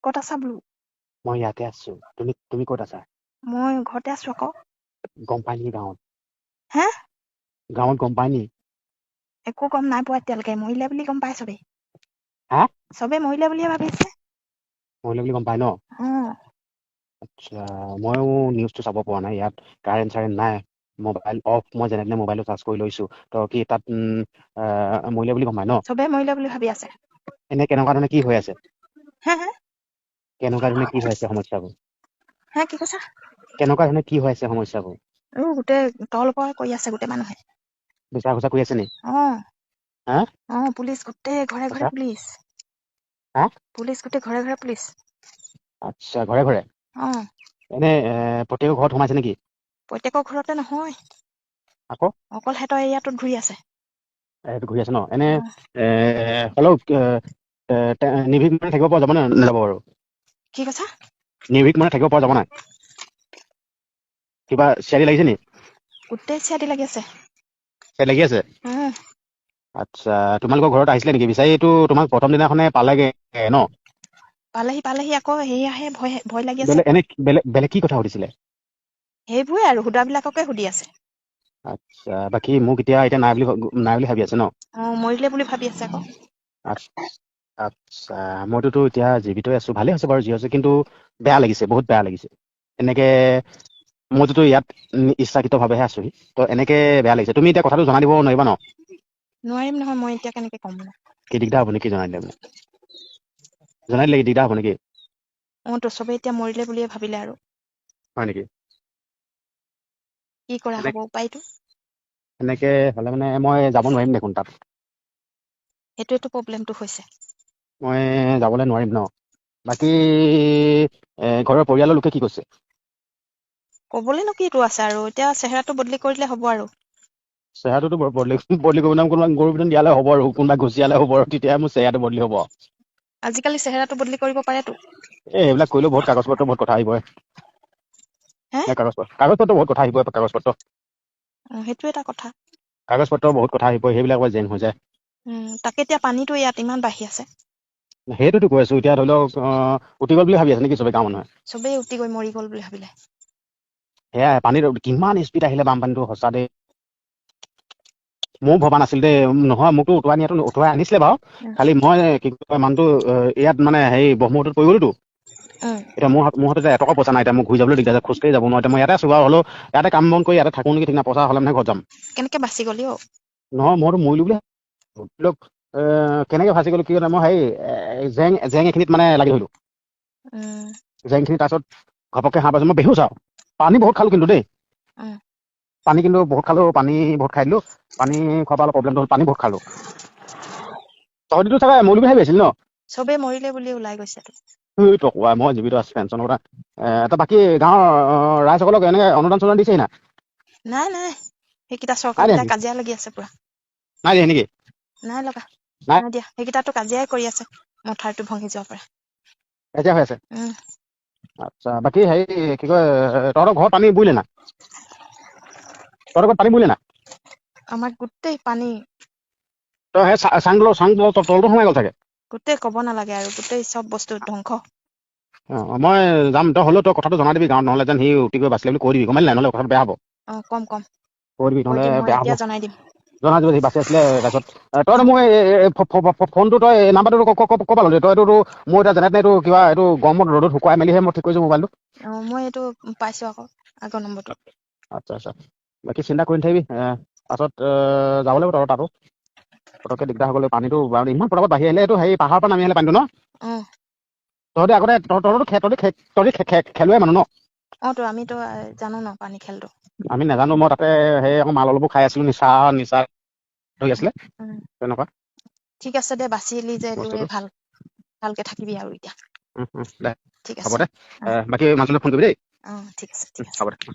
ক'ত আছা বোলো? মই ইয়াতে আছো। তুমি ক'ত আছা? মই ঘৰতে আছো আকৌ। গম পাই নি গাঁৱত? হে? গাঁৱত গম পাই নি? একো গম নাই পোৱা এতিয়ালৈকে। মৰিলে বুলি গম পাই চবেই। হা? চবে মৰিলে বুলিয়ে ভাবিছে। মৰিলে বুলি গম পাই ন? আচ্ছা, ময়ো নিউজটো চাব পৰা নাই। ইয়াত কাৰেণ্ট চাৰেণ্ট নাই, মোবাইল অফ। মই যেনে তেনে মোবাইলটো চাৰ্জ কৰি লৈছো। তো কি তাত মৰিলে বুলি গম পাই ন? চবে মৰিলে বুলি ভাবি আছে। এনে কেনেকুৱা ধৰণে কি হৈ আছে? হে হে? কেনেকুৱা ধৰণে কি হৈ আছে সমস্যাবোৰ? হে কি কৈছা? কেনেকুৱা ধৰণে কি হৈ আছে সমস্যাবোৰ? গোটেই তল ওপৰ কৰি আছে গোটেই মানুহে। বিচাৰ খোচা কৰি আছে নি? হা? পুলিচ গোটেই ঘৰে আচ্ছা, ঘৰে পুলিচ। হা? পুলিচ গোটেই ঘৰে ঘৰে পুলিচ। আচ্ছা, ঘৰে ঘৰে এনে প্ৰত্যেকৰ ঘৰত সোমাইছে নেকি? প্ৰত্যেকৰ ঘৰতে নহয়, আকৌ অকল সিহঁতৰ এৰিয়াটোত ঘূৰি আছে। সেইটো ঘূৰি আছে ন? এনে অ হ'লেও নিৰ্ভীক মানে থাকিব পৰা যাব নে নাযাব বাৰু? কি কৈছা? নিৰ্ভীক মানে থাকিব পৰা যাব নাই? কিবা চিয়াৰি লাগিছে নি? গোটেই চিয়াদী লাগি আছে। চিয়াৰি লাগি আছে? আচ্ছা, তোমালোকৰ ঘৰত আহিছিলে নেকি বিচাৰি? এইটো তোমাক প্ৰথম দিনাখনে পালেগে ন? পালেহি আকৌ সেয়াহে ভয় ভয় লাগি আছে। বেলেগ কি কথা সুধিছিলে? সেইবোৰে আৰু সুধাবিলাককে সুধি আছে। আচ্ছা, বাকী মোক এতিয়া নাই বুলি ভাবি আছে ন? মৰিলে বুলি ভাবি আছে আকৌ। আচ্ছা, মইতোতো এতিয়া জীৱিতই আছো। ভালে হৈছে বাৰু যি হৈছে, কিন্তু বেয়া লাগিছে, বহুত বেয়া লাগিছে। এনেকে মইতোতো ইয়াত ইচ্ছাকৃতভাৱেহে আছোহি। তো এনেকে বেয়া লাগিছে। তুমি এতিয়া কথাটো জনাই দিব নোৱাৰিবা ন? নোৱাৰিম নহয়, মই এতিয়া কেনেকে ক'ম ন? কি দিগদাৰ হ'ব নেকি জনাই দিলে মোক? জনাই দিলে কি দিগদাৰ হ'ব নেকি? তো চবেই এতিয়া মৰিলে বুলিয়ে ভাবিলে আৰু। হয় নেকি? কি কৰা হ'ব উপায়টো? এনেকে হ'লে মানে মই যাব নোৱাৰিম দেখোন তাত। সেইটোৱেতো প্ৰব্লেমটো হৈছে। মই যাবলৈ নোৱাৰিম ন? বাকী ঘৰৰ পৰিয়ালৰ লোকে কি কৈছে? ক'বলৈনো কিটো আছে আৰু, এতিয়া চেহেৰাটো বদলি কৰি দিলে হ'ব আৰু। চেহেৰাটোতো বদলি কৰিব কোনোবা গৰু পিতন দিয়ালে হ'ব আৰু, কোনোবা ঘুচ দিয়ালে হ'ব আৰু, তেতিয়াহে মোৰ চেহেৰাটো বদলি হ'ব। আজিকালি চেহেৰাটো বদলি কৰিব পাৰেতো। এইবিলাক কৰিলেও বহুত কাগজ পত্ৰ বহুত কথা আহিব। হে কাগজ পত্ৰ বহুত কথা আহিব, কাগজ পত্ৰ। সেইটো এটা কথা। কাগজ পত্ৰ বহুত কথা আহিব, সেইবিলাক জেং হৈ যায়। তাকে এতিয়া পানীটো ইয়াত ইমান বাঢ়ি আছে। সেইটোতো কৈ আছো, এতিয়া ধৰি লওক উটি গ'ল বুলি ভাবি আছে নেকি চবে গাঁৱৰ মানুহে? চবেই উটি গৈ মৰি গ'ল বুলি ভাবিলে। সেয়াই, পানীত কিমান স্পীড আহিলে বানপানীটো, সঁচা দেই। ময়ো ভবা নাছিলো দেই, নহয় মোকতো উটুৱাই আনিছিলে বাৰু। খালি মই কি কয় মানুহটো ইয়াত মানে হেৰি ব্ৰহ্মপুত্ৰত পৰি গ'লোতো। এতিয়া মোৰ হাততে এটকা পইচা নাই, এতিয়া মোক ঘূৰি যাবলৈ দিগদাৰ হৈছে, খোজকাঢ়ি যাব নোৱাৰো। এতিয়া মই ইয়াতে আছো বাৰু, হ'লেও ইয়াতে কাম বন কৰি ইয়াতে থাকো নেকি ঠিক নাই, পইচা হ'লে মানে ঘৰত যাম। কেনেকে বাচি গলি অ? নহয়, মইতো মৰিলো বুলি কেনেকে ফাঁচি গ'লো কি কথা, মই হেৰি জেং এখিনিত মানে লাগি ধৰিলো। জেংখিনি তাৰপিছত ঘপককে সাৰ পাইছো, মই বেহুচ আৰু। পানী বহুত খালো কিন্তু দেই। পানী কিন্তু বহুত খালো, পানী বহুত খাই দিলো। পানী খোৱাৰ পৰা অলপ প্ৰব্লেমটো হ'ল, পানী বহুত খালো। তহঁতিতো চাগে মৰিলো বুলি ভাবি আছিলি ন? চবেই মৰিলে বুলি ওলাই গৈছে। মই জীৱিত আছো, টেনচনৰ কথা। বাকী গাঁৱৰ ৰাইজসকলক এনেকে অনুদান চনুদান দিছেহি নাই? নাই, সেইকেইটা নাই দিয়া চৰকাৰকেইটা নেকি? কাজিয়া লাগি আছে পুৰা। নাই দিয়া নেকি? নাই লগা, নাই দিয়া। সেইকেইটাতো কাজিয়াই কৰি আছে, মথাউৰিটো ভাঙি যোৱাৰ পৰা। এতিয়া হৈ আছে? আচ্ছা, বাকী হেৰি কি কয়, তহঁতৰ ঘৰত পানী বুৰিলে নাই? তহঁতৰ ঘৰত পানী বুৰিলে নাই? আমাৰ গোটেই পানী। তই সেই চাং তলটো সোমাই গ'ল চাগে? গোটেই ক'ব নালাগে আৰু, গোটেই চব বস্তু ধ্বংস। মই যাম, তই হ'লেও তই কথাটো জনাই দিবি গাঁৱত, নহ'লে যেন সি উটি গৈ বাচিলে বুলি কৈ দিবি, গম পালি নাই? নহ'লে কথাটো বেয়া হ'ব। কম কৈ দিবি, নহ'লে দিম, মই বেয়া হ'ব। এতিয়া জনাই দিম। জনাই দিবি সি বাচি আছিলে, তাৰপিছত তই মোক ফোনটো তই নাম্বাৰটো ক'ৰ পৰা ল'লি? তইতো মোৰ এতিয়া যেনে তেনে এইটো কিবা এইটো গৰমত ৰ'দত শুকুৱাই মেলিহে মই ঠিক কৰিছোঁ মোবাইলটো। মই এইটো পাইছো আকৌ, আগৰ নম্বৰটো। আচ্ছা, বাকী চিন্তা কৰি নাথাকিবি, পাছত যাব লাগিব তাতো। পটককে দিগদাৰ হৈ গ'লে, পানীটো ইমান পটাপট বাঢ়ি আহিলে, এইটো হেৰি পাহাৰৰ পৰা নামি আহিলে পানীটো ন? তহঁতি আগতে খেলুৱৈ মানুহ ন? তো আমিতো জানো ন পানী খেলটো। আমি নাজানো, মই তাতে সেই আকৌ মাল অলপো খাই আছিলো, নিচা হৈ আছিলে তেনেকুৱা। ঠিক আছে দে, বাচিলি যে এইটোৱে বস্তুটো ভাল, ভালকে থাকিবি আৰু এতিয়া। দে ঠিক হ'ব আছে। দে, বাকী মাজলৈ ফোন কৰিবি দেই। ঠিক আছে। হ'ব দে।